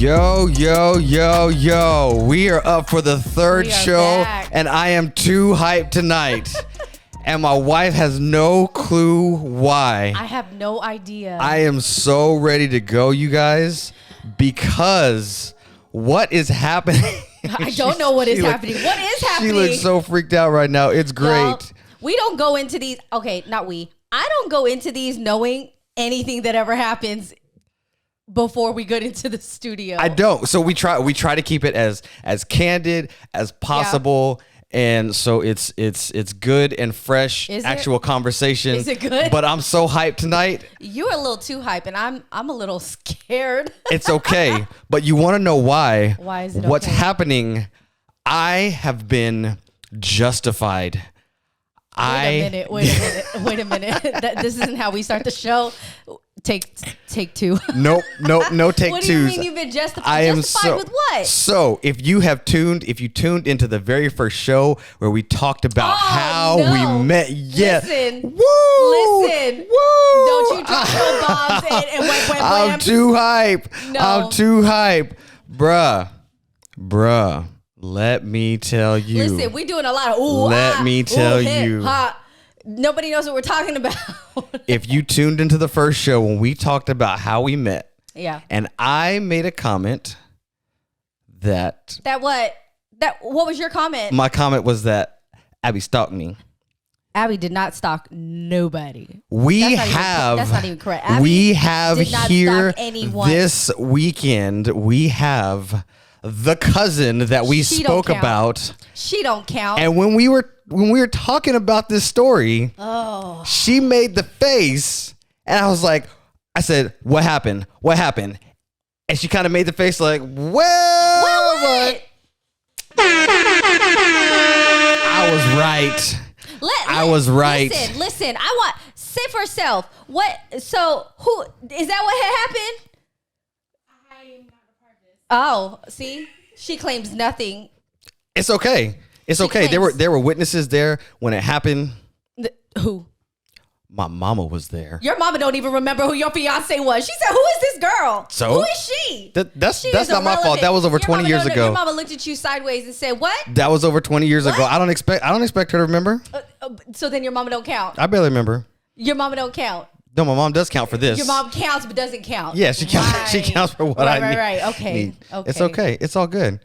Yo, yo, yo, yo. We are up for the third show, back. and I am too hyped tonight. And my wife has no clue why. I have no idea. I am so ready to go, you guys, because what is happening? I don't know what is happening. What is happening? She looks so freaked out right now. It's great. Well, we don't go into these. Okay, not we. I don't go into these knowing anything that ever happens before we get into the studio. I don't. So we try to keep it as candid as possible. Yeah. And so it's good and fresh actual conversation. Is it good? But I'm so hyped tonight. You're a little too hype, and I'm a little scared. It's okay. But you want to know why? Why is it What's okay? happening? I have been justified. Wait a minute. This isn't how we start the show. Take two. Nope, no take what twos. Do you mean you've been justified? I am justified with what? So if you tuned into the very first show where we talked about how we met, Listen, woo, listen, woo. Don't you drop no bombs and wham. I'm too hype. No. I'm too hype, bruh. Let me tell you. Listen, we doing a lot of ooh. Let me tell you. Nobody knows what we're talking about. If you tuned into the first show when we talked about how we met, yeah, and I made a comment that what was your comment? My comment was that Abby stalked me. Abby did not stalk nobody. That's not even correct. Abby we have did not here stalk anyone. This weekend. We have the cousin that we spoke about. She don't count. And when we were talking about this story, she made the face, and I said, "What happened? What happened?" And she kind of made the face like, "Well, what? I was right. I was right. Listen. I want say for herself. What? So who is that? What had happened? I'm not a part of this. Oh, see, she claims nothing. It's okay. It's okay. There were witnesses there when it happened. Who? My mama was there. Your mama don't even remember who your fiance was. She said, "Who is this girl? So who is she?" That's not my fault. That was over 20 years ago. Your mama looked at you sideways and said, "What?" That was over 20 years ago. I don't expect her to remember. So then your mama don't count. I barely remember. Your mama don't count. No, my mom does count for this. Your mom counts but doesn't count. Yeah, she counts. Right. She counts for what I need. Right. Okay. It's okay. It's all good.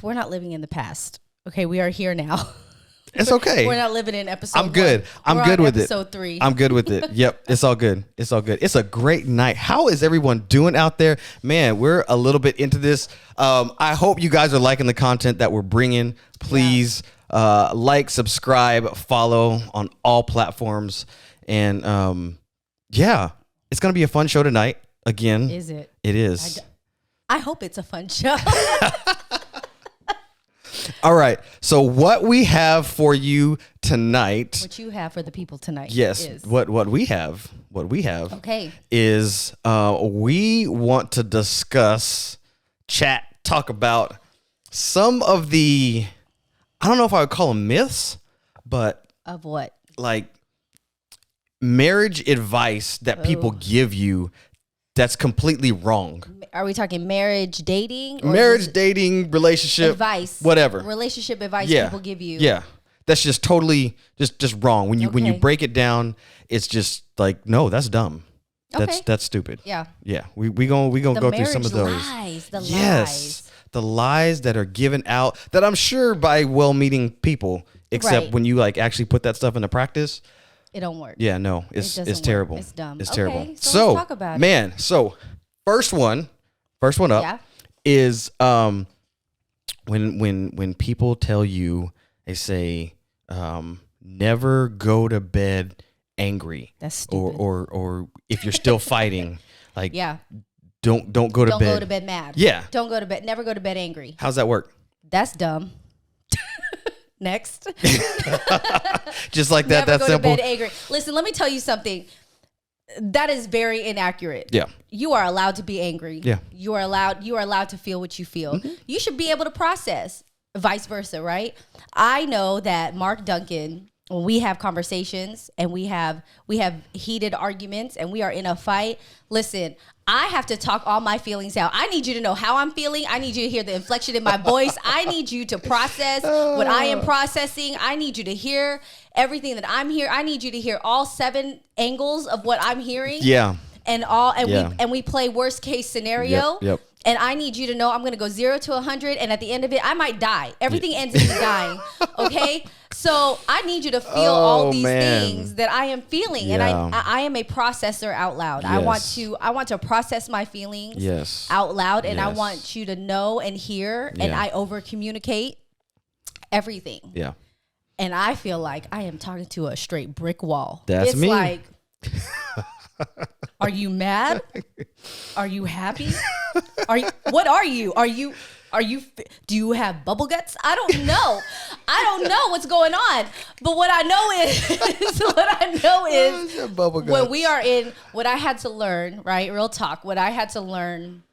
We're not living in the past. Okay, we are here now. It's okay. We're not living in episode. I'm good. I'm good with episode 3. I'm good with it. Yep. It's all good. It's all good. It's a great night. How is everyone doing out there? Man, we're a little bit into this. I hope you guys are liking the content that we're bringing. Please like, subscribe, follow on all platforms. And it's going to be a fun show tonight. Again. Is it? It is. I hope it's a fun show. All right. So what we have for you tonight. What you have for the people tonight. Yes. Is. What we have. Okay. Is we want to discuss, talk about some of the, I don't know if I would call them myths, but of what? Like marriage advice that people give you that's completely wrong. Are we talking marriage, dating? Dating, relationship, advice, whatever. Relationship advice people give you. Yeah, that's just totally just wrong. When you break it down, it's just like, no, that's dumb. That's stupid. Yeah. We gonna go through some of those. Lies. The lies that are given out that I'm sure by well-meaning people, except when you like actually put that stuff into practice. It don't work. Yeah, no, it's terrible. It's dumb. It's terrible. So let's talk about it. So first one up is when people tell you, they say never go to bed angry. That's stupid. Or if you're still fighting, like don't go to bed. Don't go to bed mad. Yeah. Don't go to bed. Never go to bed angry. How's that work? That's dumb. Next. Just like that. That's simple. Never go to bed angry. Listen, let me tell you something. That is very inaccurate. Yeah. You are allowed to be angry. Yeah. You are allowed to feel what you feel. Mm-hmm. You should be able to process. Vice versa, right? I know that Mark Duncan when we have conversations and we have heated arguments and we are in a fight, listen, I have to talk all my feelings out. I need you to know how I'm feeling. I need you to hear the inflection in my voice. I need you to process what I am processing. I need you to hear everything that I'm hearing. I need you to hear all 7 angles of what I'm hearing. Yeah. And we play worst case scenario. Yep. And I need you to know I'm going to go 0 to 100. And at the end of it, I might die. Everything ends in me dying. Okay. So I need you to feel all these things that I am feeling. Yeah. And I am a processor out loud. Yes. I want to process my feelings out loud. And I want you to know and hear. And I over communicate everything. Yeah. And I feel like I am talking to a straight brick wall. That's it's me. Like, are you mad? Are you happy? What are you? Do you have bubble guts? I don't know. I don't know what's going on. But what I know is bubble guts. when we are in what I had to learn, right? Real talk. What I had to learn.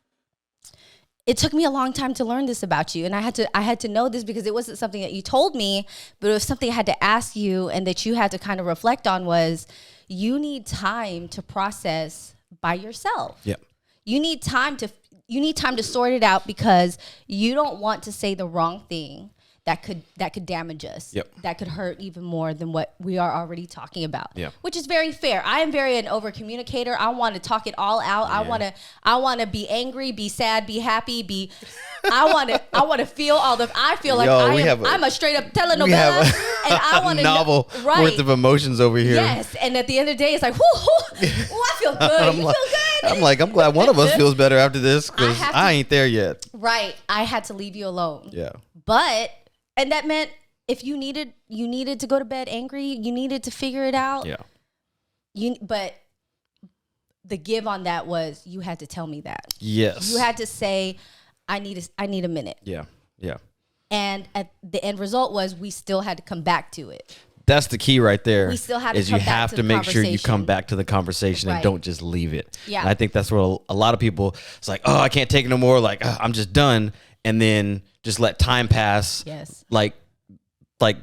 It took me a long time to learn this about you. And I had to know this because it wasn't something that you told me, but it was something I had to ask you and that you had to kind of reflect on was you need time to process by yourself. Yep. You need time to sort it out because you don't want to say the wrong thing that could damage us. Yep. That could hurt even more than what we are already talking about. Yeah. Which is very fair. I am very an over communicator. I want to talk it all out. Yeah. I want to be angry, be sad, be happy, I want to feel all the I feel like I'm a straight up telenovela and I want to novel worth of emotions over here. Yes, and at the end of the day it's like I feel good. You feel good? I'm glad one of us feels better after this cuz I ain't there yet. Right. I had to leave you alone. Yeah. And that meant if you needed to go to bed angry, you needed to figure it out. Yeah. But the give on that was you had to tell me that. Yes. You had to say, I need a minute. Yeah. Yeah. And at the end result was we still had to come back to it. That's the key right there. We still have to is come you back have to to the make sure you conversation. come back to the conversation Right. and don't just leave it. Yeah. And I think that's where a lot of people, it's like, oh, I can't take it no more. Like, I'm just done. And then just let time pass. Yes. Like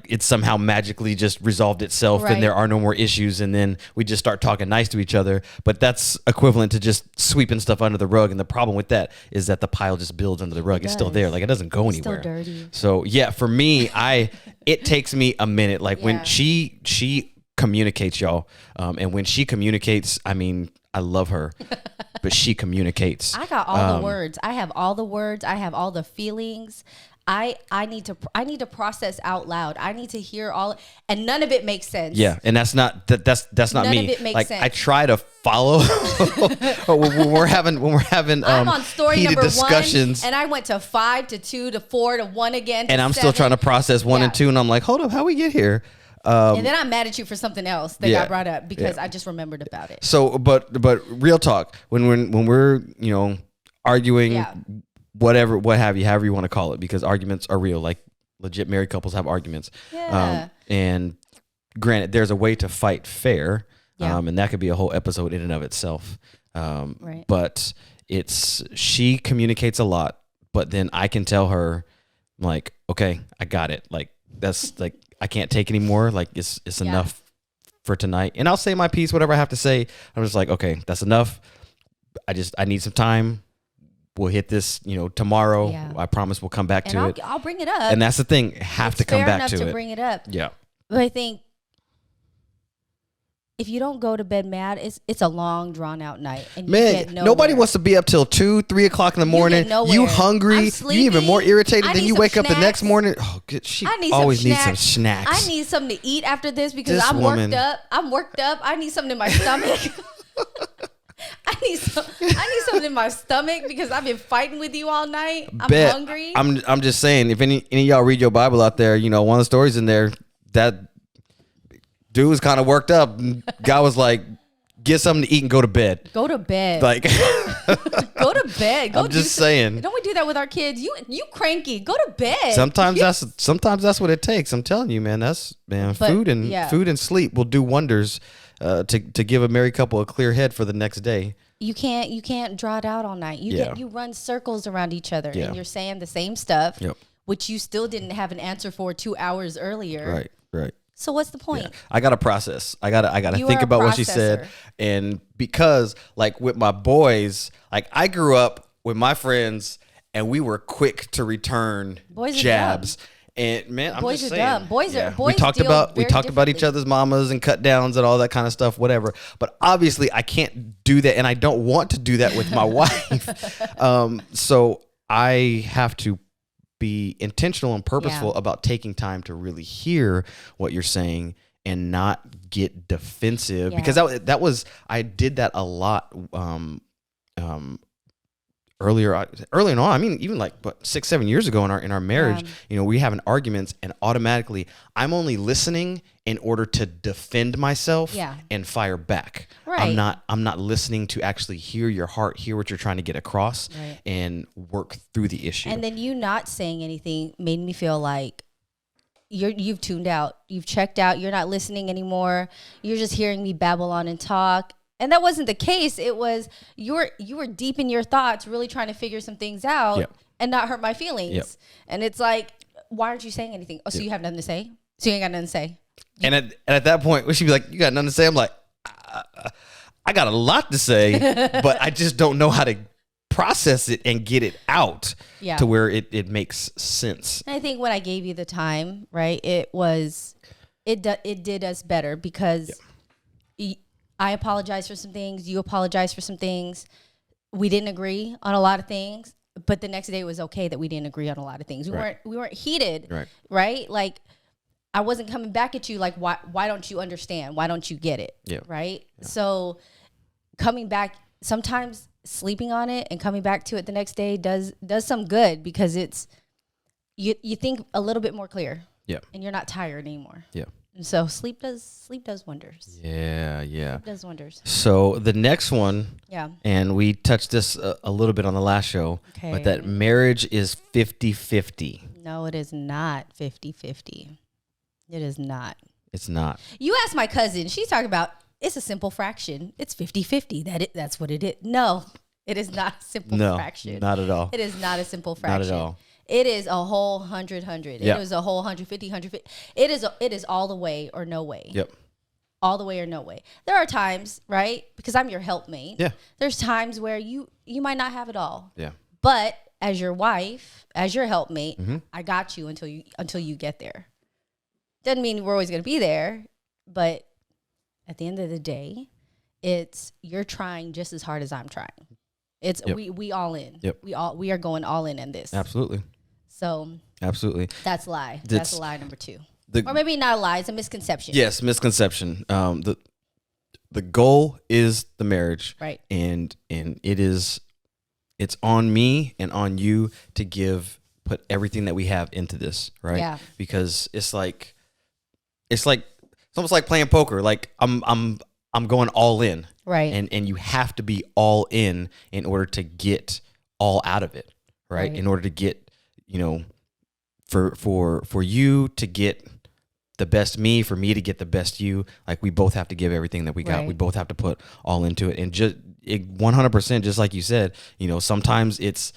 it somehow magically just resolved itself Right. and there are no more issues. And then we just start talking nice to each other. But that's equivalent to just sweeping stuff under the rug. And the problem with that is that the pile just builds under the rug. It's still does. there. Like it doesn't go It's anywhere. still dirty. So yeah, for me, it takes me a minute. Like when she communicates, y'all. And when she communicates, I mean, I love her, but she communicates. I got all the words. I have all the words. I have all the feelings. I need to process out loud. I need to hear all, and none of it makes sense. Yeah, and that's not that's not None me. of it makes like sense. I try to follow when we're having I'm on story heated number discussions, 1, and I went to 5 to 2 to 4 to 1 again. To and I'm 7. still trying to process 1 and 2, and I'm like, hold up, how we get here? And then I'm mad at you for something else that yeah, got brought up because yeah. I just remembered about it. So, but real talk, when we're arguing, Yeah. whatever, what have you, however you want to call it, because arguments are real. Like legit married couples have arguments. Yeah. And granted, there's a way to fight fair. Yeah. And that could be a whole episode in and of itself. Right. But she communicates a lot, but then I can tell her like, okay, I got it. Like that's like, I can't take anymore. Like it's enough for tonight. And I'll say my piece, whatever I have to say. I'm just like, okay, that's enough. I need some time. We'll hit this, tomorrow. Yeah. I promise we'll come back to it. I'll bring it up. And that's the thing. Have to come fair back enough to it. bring it up. Yeah. But I think if you don't go to bed mad, it's a long, drawn out night. And you get Man, nowhere. nobody wants to be up till 2, 3 o'clock in the morning. nowhere. You hungry? I'm You sleepy. even more irritated I than need you some wake up the next snacks. morning. Oh, good. She I need always some needs some snacks. snacks. I need something to eat after this because This I'm woman- worked up. I need something in my stomach. I need something in my stomach because I've been fighting with you all night. I'm Bet. hungry. I'm just saying, if any of y'all read your Bible out there, one of the stories in there, that dude was kind of worked up. And God was like, get something to eat and go to bed. Go to bed. Like, go to bed. Go I'm just saying. Don't we do that with our kids? You cranky. Go to bed. Sometimes that's what it takes. I'm telling you, man. Food and sleep will do wonders to give a married couple a clear head for the next day. You can't draw it out all night. You run circles around each other Yeah. and you're saying the same stuff, Yep. which you still didn't have an answer for 2 hours earlier. Right. So what's the point? Yeah. I gotta process. I gotta You think are a about what she said. processor. And because like with my boys, like I grew up with my friends and we were quick to return Boys are jabs. And man, I'm Boys just are saying. dumb. Boys we talked deal about very each differently. other's mamas and cut downs and all that kind of stuff, whatever. But obviously I can't do that and I don't want to do that with my wife. So I have to be intentional and purposeful about taking time to really hear what you're saying and not get defensive because that was I did that a lot earlier on. I mean, even like 6-7 years ago in our marriage, we having arguments and automatically I'm only listening in order to defend myself and fire back. Right. I'm not listening to actually hear your heart, hear what you're trying to get across and work through the issue. And then you not saying anything made me feel like you've tuned out, you've checked out, you're not listening anymore. You're just hearing me babble on and talk. And that wasn't the case. It was you were deep in your thoughts, really trying to figure some things out and not hurt my feelings. Yep. And it's like, why aren't you saying anything? Oh, so you have nothing to say? So you ain't got nothing to say? And at that point, she'd be like, you got nothing to say? I'm like, I got a lot to say, but I just don't know how to process it and get it out to where it makes sense. And I think when I gave you the time, right, it did us better because I apologize for some things. You apologize for some things. We didn't agree on a lot of things, but the next day it was okay that we didn't agree on a lot of things. We weren't heated, right? Like I wasn't coming back at you like, why don't you understand? Why don't you get it? Yeah. Right. Yeah. So coming back, sometimes sleeping on it and coming back to it the next day does some good because it's you think a little bit more clear. Yeah. And you're not tired anymore. Yeah. So sleep does wonders. Yeah. Sleep does wonders. So the next one, and we touched this a little bit on the last show, but that marriage is 50-50. No, it is not 50-50. It is not. It's not. You ask my cousin, she's talking about it's a simple fraction. It's 50-50. That's what it is. No, it is not a simple fraction. Not at all. It is not a simple fraction. Not at all. It is a whole 100. It is a whole 150. It is all the way or no way. Yep. All the way or no way. There are times, right? Because I'm your helpmate. Yeah. There's times where you might not have it all. Yeah. But as your wife, as your helpmate, I got you until you get there. Doesn't mean we're always going to be there, but at the end of the day, it's you're trying just as hard as I'm trying. It's we all in. Yep. We are going all in this. Absolutely. So absolutely. That's a lie. That's lie number 2. Or maybe not a lie, it's a misconception. Yes, misconception. The goal is the marriage. Right. And it's on me and on you to put everything that we have into this, right? Yeah. Because it's almost like playing poker. Like I'm going all in. Right. And you have to be all in order to get all out of it. Right. In order to get, for you to get the best me, for me to get the best you, like we both have to give everything that we got. Right. We both have to put all into it. And just 100%, just like you said, sometimes it's,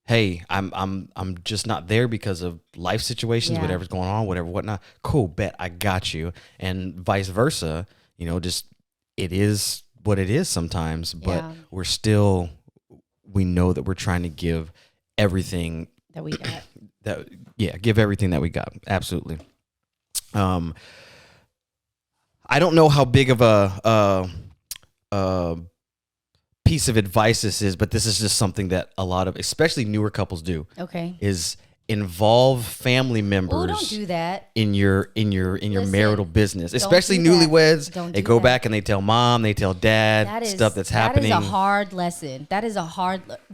hey, I'm just not there because of life situations, whatever's going on, whatnot. Cool, bet I got you. And vice versa, just it is what it is sometimes, but we know that we're trying to give everything that we got. Give everything that we got. Absolutely. I don't know how big of a piece of advice this is, but this is just something that a lot of, especially newer couples do. Okay. Is involve family members. Don't do that in your marital business, especially newlyweds. They go back and they tell mom, they tell dad stuff that's happening. That is a hard lesson.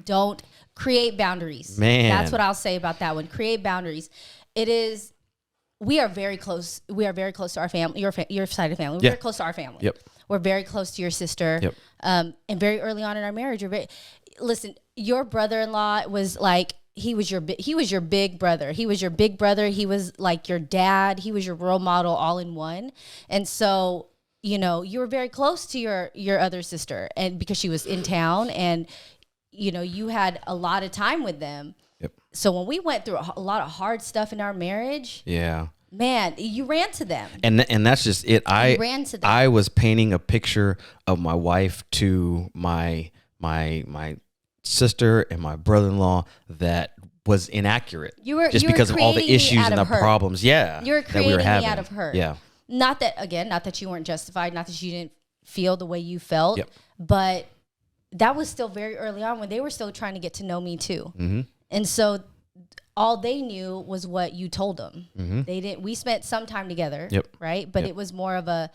Don't create boundaries. Man, that's what I'll say about that one. Create boundaries. We are very close. We are very close to our family. Your side of the family. We're very close to our family. Yep. We're very close to your sister. Yep. And very early on in our marriage, listen. Your brother-in-law was like. He was your big brother. He was your big brother. He was like your dad. He was your role model all in one. And so, you were very close to your other sister, and because she was in town, and you had a lot of time with them. Yep. So when we went through a lot of hard stuff in our marriage, man, you ran to them. And that's just it. You ran to them. I was painting a picture of my wife to my sister and my brother-in-law that was inaccurate. You were just because of all the creating me issues out and the of hurt. problems. Yeah, You were that we creating were me having. out of hurt. Yeah. Not that you weren't justified, not that you didn't feel the way you felt, Yep. but that was still very early on when they were still trying to get to know me too. Mm-hmm. And so all they knew was what you told them. Mm-hmm. They didn't. We spent some time together, Yep. right? But Yep. it was more of a,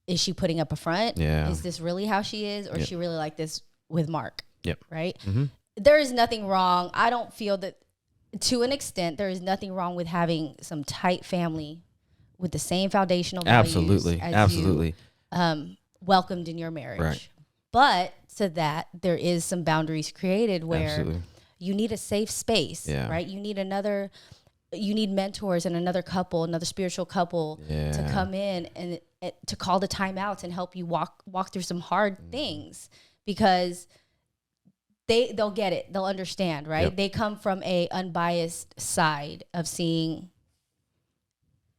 is she putting up a front? Yeah. Is this really how she is, or Yep. she really like this with Mark? Yep. Right? Mm-hmm. There is nothing wrong. I don't feel that, to an extent, there is nothing wrong with having some tight family with the same foundational values Absolutely. as Absolutely. you welcomed in your marriage. Right. But to that, there is some boundaries created where Absolutely. you need a safe space, Yeah. right? You need mentors and another couple, another spiritual couple to Yeah. come in and to call the timeouts and help you walk through some hard things, because they'll get it. They'll understand, right? Yep. They come from a unbiased side of seeing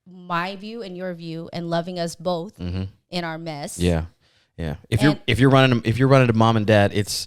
my view and your view and loving us both in our mess. Yeah. Yeah. If you're running to mom and dad, it's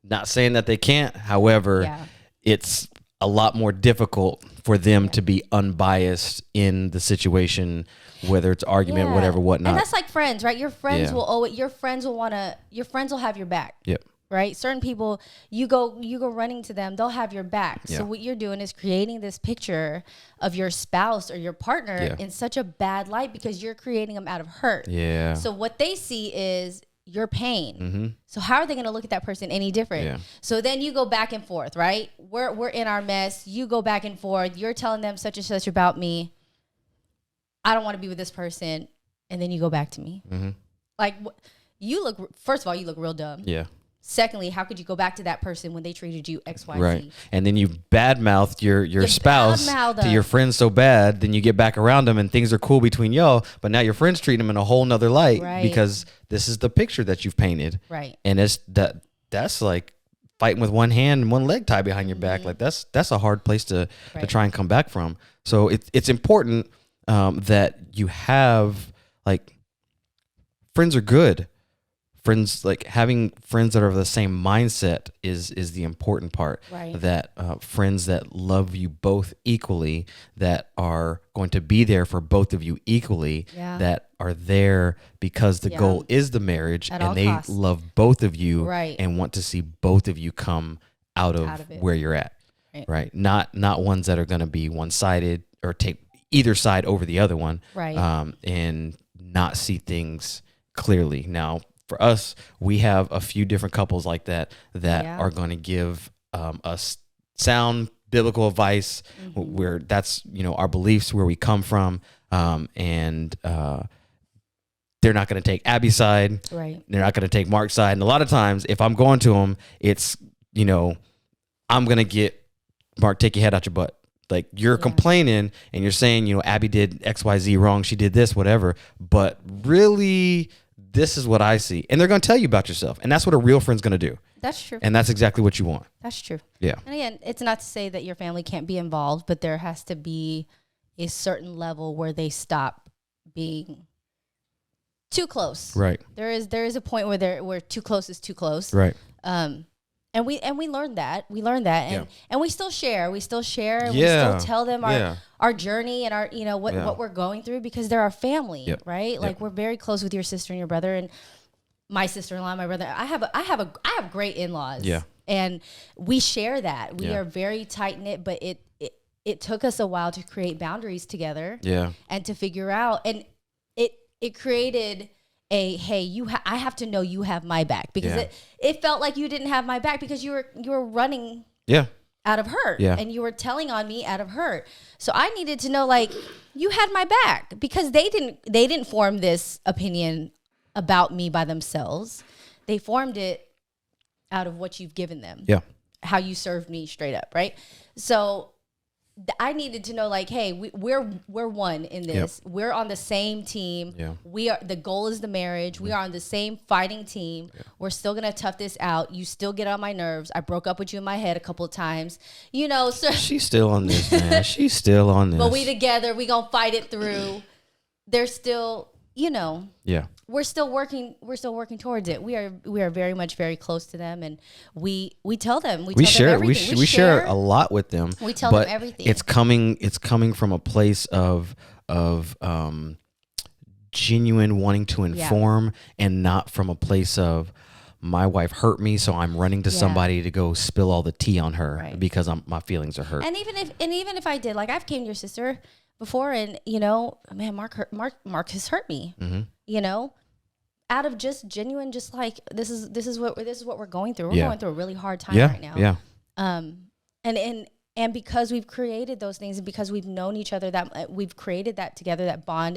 not saying that they can't. However, Yeah. it's a lot more difficult for them to be unbiased in the situation, whether it's argument, Yeah. whatever, whatnot. And that's like friends, right? Your friends Yeah. your friends will have your back. Yep. Right? Certain people, you go running to them, they'll have your back. Yeah. So what you're doing is creating this picture of your spouse or your partner Yeah. in such a bad light because you're creating them out of hurt. Yeah. So what they see is your pain. Mm-hmm. So how are they going to look at that person any different? Yeah. So then you go back and forth, right? We're in our mess. You go back and forth. You're telling them such and such about me. I don't want to be with this person. And then you go back to me. Mm-hmm. Like, first of all, you look real dumb. Yeah. Secondly, how could you go back to that person when they treated you X, Y, Right. Z? And then you badmouthed your spouse badmouthed to them. your friends so bad, then you get back around them and things are cool between y'all, but now your friends treat them in a whole nother light Right. because this is the picture that you've painted. Right. And that's like fighting with one hand and one leg tied behind your back. Like that's a hard place to try and come back from. So it's important that you have, like, friends are good. Friends, like having friends that are of the same mindset is the important part. Right. That friends that love you both equally, that are going to be there for both of you equally, Yeah. that are there because the Yeah. goal is the marriage, At and all they costs. love both of you, Right. and want to see both of you come out of it. where you're at. Right. Right. Not ones that are going to be one-sided or take either side over the other one. Right. And not see things clearly. Now, for us, we have a few different couples like that Yeah. are going to give us sound biblical advice, where that's, our beliefs, where we come from, and they're not going to take Abby's side. Right. They're not going to take Mark's side. And a lot of times, if I'm going to them, it's, I'm going to get Mark, take your head out your butt. Like, you're complaining and you're saying, Abby did XYZ wrong. She did this, whatever. But really, this is what I see. And they're going to tell you about yourself. And that's what a real friend's going to do. That's true. And that's exactly what you want. That's true. Yeah. And again, it's not to say that your family can't be involved, but there has to be a certain level where they stop being too close. Right. There is a point where too close is too close. Right. And we learned that. And we still share. We still share. Yeah. We still tell them our journey and our what we're going through, because they're our family, Yep. right? Like, we're very close with your sister and your brother and my sister-in-law, my brother. I have great in-laws. Yeah. And we share that. We Yeah. are very tight-knit, but it took us a while to create boundaries together. Yeah. And to figure out, and it created I have to know you have my back, because it felt like you didn't have my back because you were running Yeah. out of hurt, Yeah. and you were telling on me out of hurt. So I needed to know, like, you had my back, because they didn't form this opinion about me by themselves. They formed it out of what you've given them. Yeah. How you served me straight up, right? So I needed to know, like, hey, we're one in this. Yep. We're on the same team. Yeah. We are. The goal is the marriage. We are on the same fighting team. Yeah. We're still gonna tough this out. You still get on my nerves. I broke up with you in my head a couple of times. You know, so she's still on this, man. She's still on this. But we together. We gonna fight it through. There's still, you know. Yeah. We're still working towards it. We are very much very close to them, and we tell them we share a lot with them. We tell them everything. It's coming from a place of genuine wanting to inform, and not from a place of my wife hurt me, so I'm running to somebody to go spill all the tea on her because my feelings are hurt. And even if I did, like, I've came to your sister before, and you know, man, Mark has hurt me. Mm-hmm. You know, out of just genuine, just like this is what we're going through. We're going through a really hard time right now. Yeah. And because we've created those things, and because we've known each other, that we've created that together, that bond.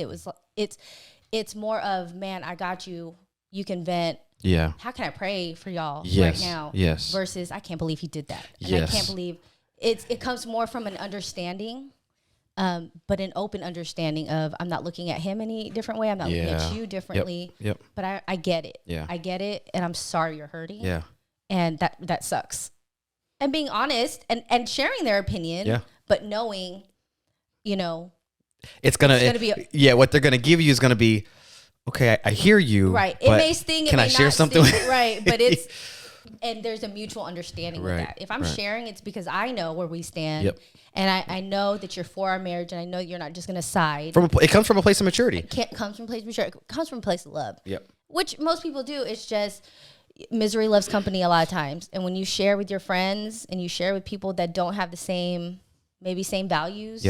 It's more of, man, I got you. You can vent. Yeah. How can I pray for y'all right now? Yes. Versus, I can't believe he did that. And yes. I can't believe it comes more from an understanding. But an open understanding of, I'm not looking at him any different way. I'm not looking at you differently. Yep. But I get it. Yeah. I get it. And I'm sorry you're hurting. Yeah. And that sucks. And being honest and sharing their opinion. Yeah. But knowing, you know, it's gonna be what they're gonna give you is gonna be, okay, I hear you. Right. It may sting. Can I share something? Right. But it's, and there's a mutual understanding with that. If I'm sharing, it's because I know where we stand. Yep. And I know that you're for our marriage, and I know you're not just going to side. It comes from a place of maturity. It comes from a place of maturity. It comes from a place of love. Yep. Which most people do. It's just misery loves company a lot of times. And when you share with your friends and you share with people that don't have the same values,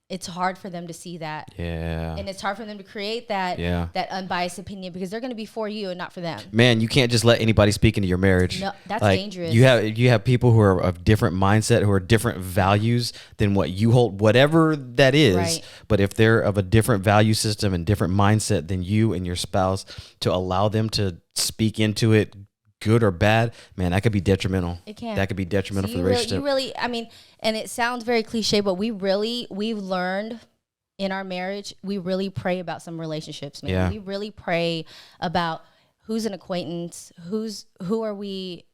it's hard for them to see that. Yeah. And it's hard for them to create that unbiased opinion, because they're going to be for you and not for them. Man, you can't just let anybody speak into your marriage. No, that's dangerous. You have people who are of different mindset, who are different values than what you hold, whatever that is. Right. But if they're of a different value system and different mindset than you and your spouse, to allow them to speak into it, good or bad, man, that could be detrimental. It can. That could be detrimental for the relationship. I mean, and it sounds very cliche, but we've learned in our marriage, we really pray about some relationships, man. Yeah. We really pray about who's an acquaintance, who are we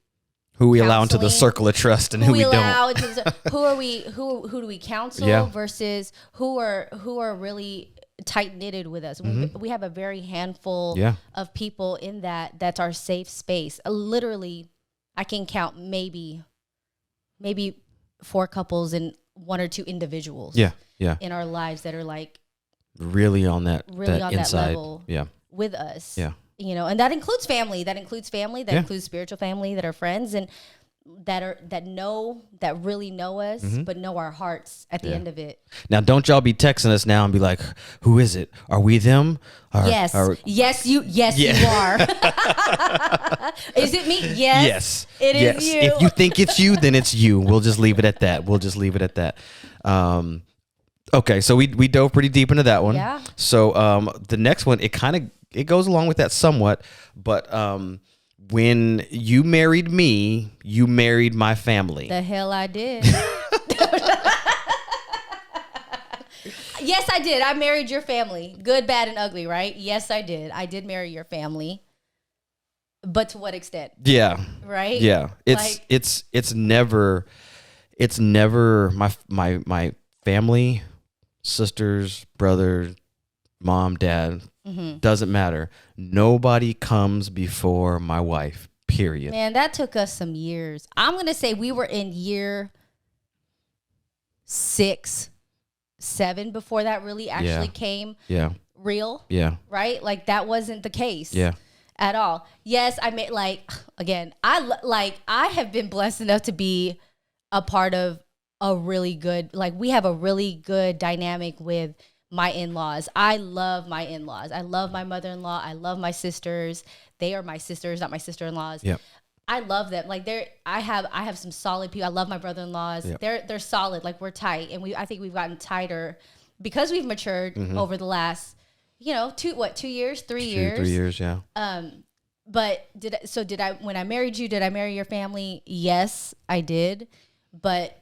allow into the circle of trust, and who we don't. Who do we counsel versus who are really tight knitted with us. Mm-hmm. We have a very handful of people in that's our safe space. Literally, I can count maybe 4 couples and 1 or 2 individuals. In our lives that are like really on that inside level. With us. You know, and that includes family. That includes spiritual family, that are friends and that really know us, but know our hearts at the end of it. Now, don't y'all be texting us now and be like, "Who is it? Are we them?" Yes, you are. Is it me? Yes. It is you. If you think it's you, then it's you. We'll just leave it at that. Okay, so we dove pretty deep into that one. Yeah. So the next one, it goes along with that somewhat, but when you married me, you married my family. The hell I did. Yes, I did. I married your family. Good, bad, and ugly, right? Yes, I did. I did marry your family. But to what extent? Yeah. Right? Yeah. It's never my family, sisters, brothers, mom, dad, doesn't matter. Nobody comes before my wife, period. Man, that took us some years. I'm going to say we were in year 6, 7 before that really actually came real. Yeah. Right? Like, that wasn't the case. Yeah. At all. Yes, I mean, I have been blessed enough to be a part of a really good, we have a really good dynamic with my in-laws. I love my in-laws. I love my mother-in-law. I love my sisters. They are my sisters, not my sister-in-laws. Yep. I love them. I have some solid people. I love my brother-in-laws. Yep. They're solid. We're tight, and I think we've gotten tighter because we've matured over the last 2 years, 3 years. 3 years, yeah. But when I married you, did I marry your family? Yes, I did. But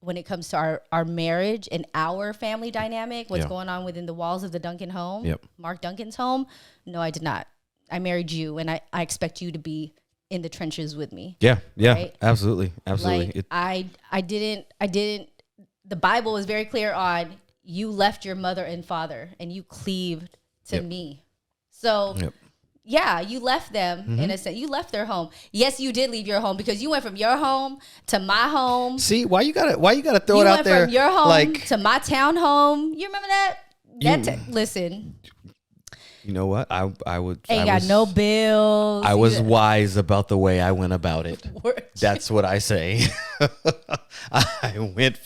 when it comes to our marriage and our family dynamic, what's Yeah. going on within the walls of the Duncan home, Yep. Mark Duncan's home. No, I did not. I married you, and I expect you to be in the trenches with me. Yeah. Yeah. Right? Absolutely. Absolutely. Like I didn't. The Bible is very clear on you left your mother and father and you cleaved to Yep. me. So Yep. yeah, you left them in a sense. You left their home. Yes, you did leave your home because you went from your home to my home. See, why you gotta throw You it out went there? from your home like, to my town home. You remember that? You- Listen, you know what? I would. ain't got no bills. I was wise about the way I went about it. That's what I say. I went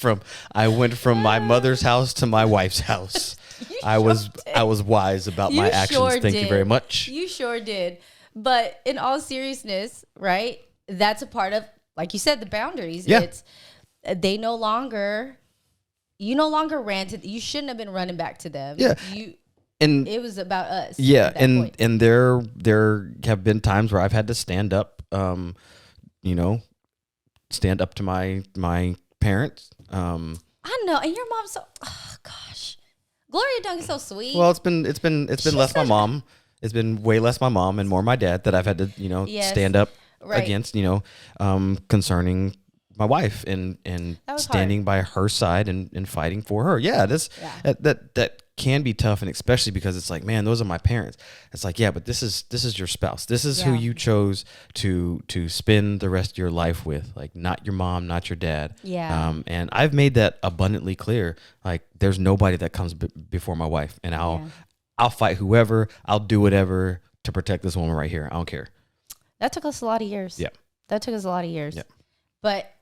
from my mother's house to my wife's house. I was wise about my actions. Thank you very much. You sure did. But in all seriousness, right? That's a part of, like you said, the boundaries. Yeah. It's you no longer ran to. You shouldn't have been running back to them. Yeah. And It was about us. yeah, at that and point. and there have been times where I've had to stand up, stand up to my parents. I know, and your mom's so. Oh gosh, Gloria Duncan's so sweet. Well, it's been less my mom. It's been way less my mom and more my dad that I've had to Yes. stand up Right. against concerning my wife and was standing by her side and fighting for her. Yeah, that can be tough, and especially because it's like, man, those are my parents. It's like, yeah, but this is your spouse. This is who Yeah. you chose to spend the rest of your life with. Like, not your mom, not your dad. Yeah. And I've made that abundantly clear. Like, there's nobody that comes before my wife, and I'll fight whoever. I'll do whatever to protect this woman right here. I don't care. That took us a lot of years. Yeah. That took us a lot of years. Yeah. But,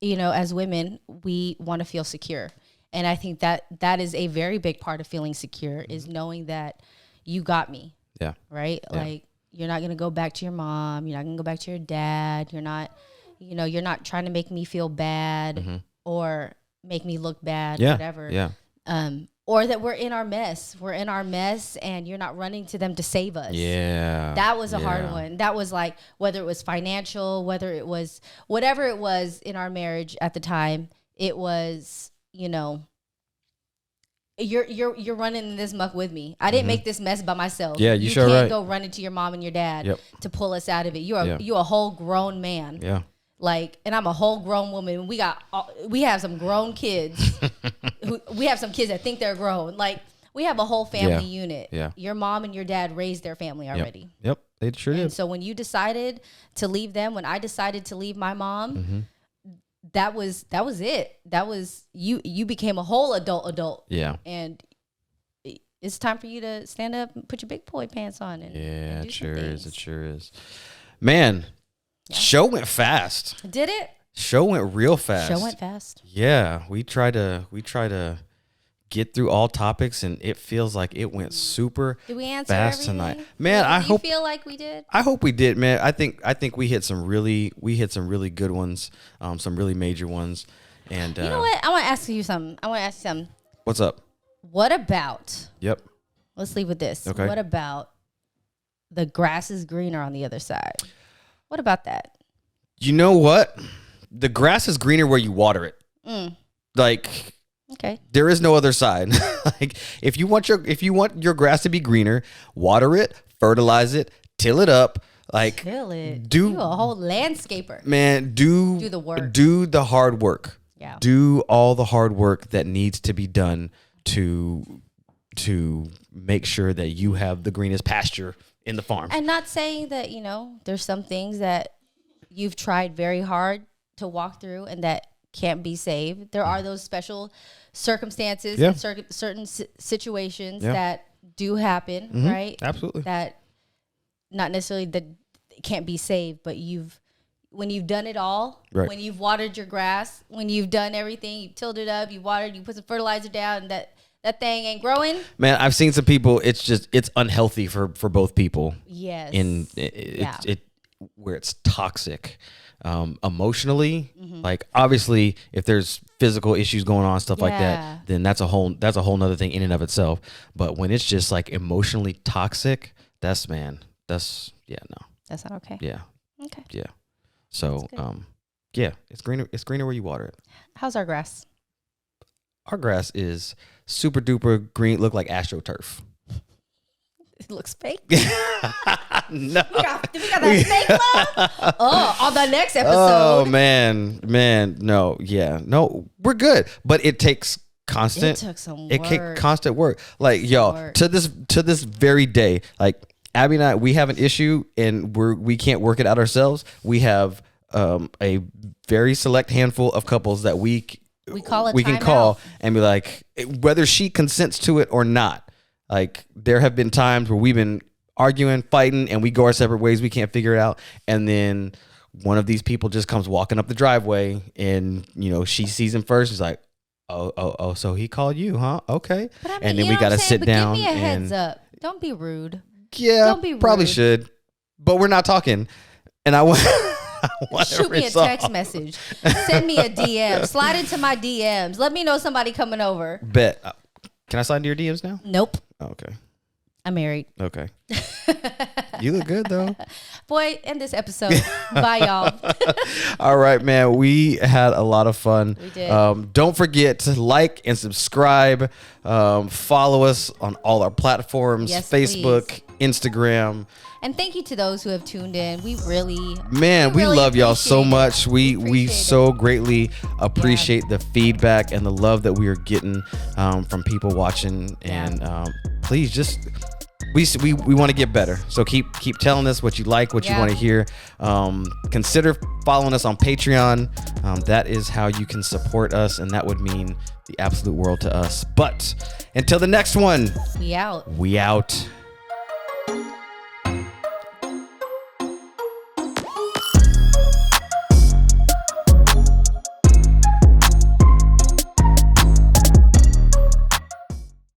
as women, we want to feel secure. And I think that is a very big part of feeling secure is knowing that you got me. Yeah. Right? Yeah. Like, you're not going to go back to your mom. You're not going to go back to your dad. You're not, you're not trying to make me feel bad or make me look bad, Yeah. whatever. Yeah. Or that we're in our mess. We're in our mess and you're not running to them to save us. Yeah. That was a hard one. That was like, whether it was financial, whether it was whatever it was in our marriage at the time, it was, you're running this muck with me. I didn't make this mess by myself. Yeah, you sure can't right. go running to your mom and your dad Yep. to pull us out of it. You're a whole grown man. Yeah. Like, and I'm a whole grown woman. We have some grown kids. We have some kids that think they're grown. Like, we have a whole family unit. Yeah. Your mom and your dad raised their family already. Yep. They sure And did. so when you decided to leave them, when I decided to leave my mom, that was it. That was you became a whole adult. Yeah. And it's time for you to stand up and put your big boy pants on and Yeah, do it some sure is. things. It sure is. Man, show went fast. Did it? Show went real fast. Show went fast. Yeah, we try to get through all topics, and it feels like it went super Did we answer fast everything? tonight. Man, I Do hope you feel like we did? I hope we did, man. I think we hit some really good ones, some really major ones. And You know what? I want to ask you something. What's up? What about? Yep. Let's leave with this. Okay. What about the grass is greener on the other side? What about that? You know what? The grass is greener where you water it. Like, Okay. there is no other side. Like, if you want your grass to be greener, water it, fertilize it, till it up. Like, Feel it. you a whole landscaper. man, do the work. Do the hard work. Yeah. Do all the hard work that needs to be done to make sure that you have the greenest pasture in the farm. And not saying that, there's some things that you've tried very hard to walk through and that can't be saved. There are those special circumstances Yeah. and certain situations Yeah. that do happen, right? Absolutely. That not necessarily that can't be saved, but when you've done it all, Right. when you've watered your grass, when you've done everything, you've tilled it up, you watered, you put some fertilizer down, and that thing ain't growing. Man, I've seen some people. It's unhealthy for both people. Yes. Where it's toxic, emotionally. Mm-hmm. Like, obviously, if there's physical issues going on, stuff like Yeah. that, then that's a whole nother thing in and of itself. But when it's just like emotionally toxic, that's That's not okay. yeah. Okay. So good. Yeah, it's greener. It's greener where you water it. How's our grass? Our grass is super duper green. Look like AstroTurf. It looks fake. No. We got that fake love. Oh, on the next episode. Oh man, no, yeah, no, we're good, but it takes constant. It took some It work. takes constant work. Like y'all, to this very day, like Abby and I, we have an issue and we can't work it out ourselves. We have a very select handful of couples that we can call and be like, whether she consents to it or not. Like there have been times where we've been arguing, fighting, and we go our separate ways. We can't figure it out. And then one of these people just comes walking up the driveway and, she sees him first. She's like, oh, so he called you, huh? Okay. But I mean, and then we got to sit down. Give me a and heads up. Don't be rude. Yeah, Don't be rude. Probably should. But we're not talking. And I want shoot me a text message. Send me a DM. Slide into my DMs. Let me know somebody coming over. Bet. Can I slide into your DMs now? Nope. Oh, okay. I'm married. Okay. You look good though. Boy, end this episode. Bye, y'all. All right, man. We had a lot of fun. We did. Don't forget to like and subscribe. Follow us on all our platforms: Yes, Facebook, please. Instagram. And thank you to those who have tuned in. We really love y'all so much. We appreciate so greatly appreciate the feedback and the love that we are getting from people watching. And please just we want to get better. So keep telling us what you like, what you want to hear. Consider following us on Patreon. That is how you can support us, and that would mean the absolute world to us. But until the next one, We out. We out.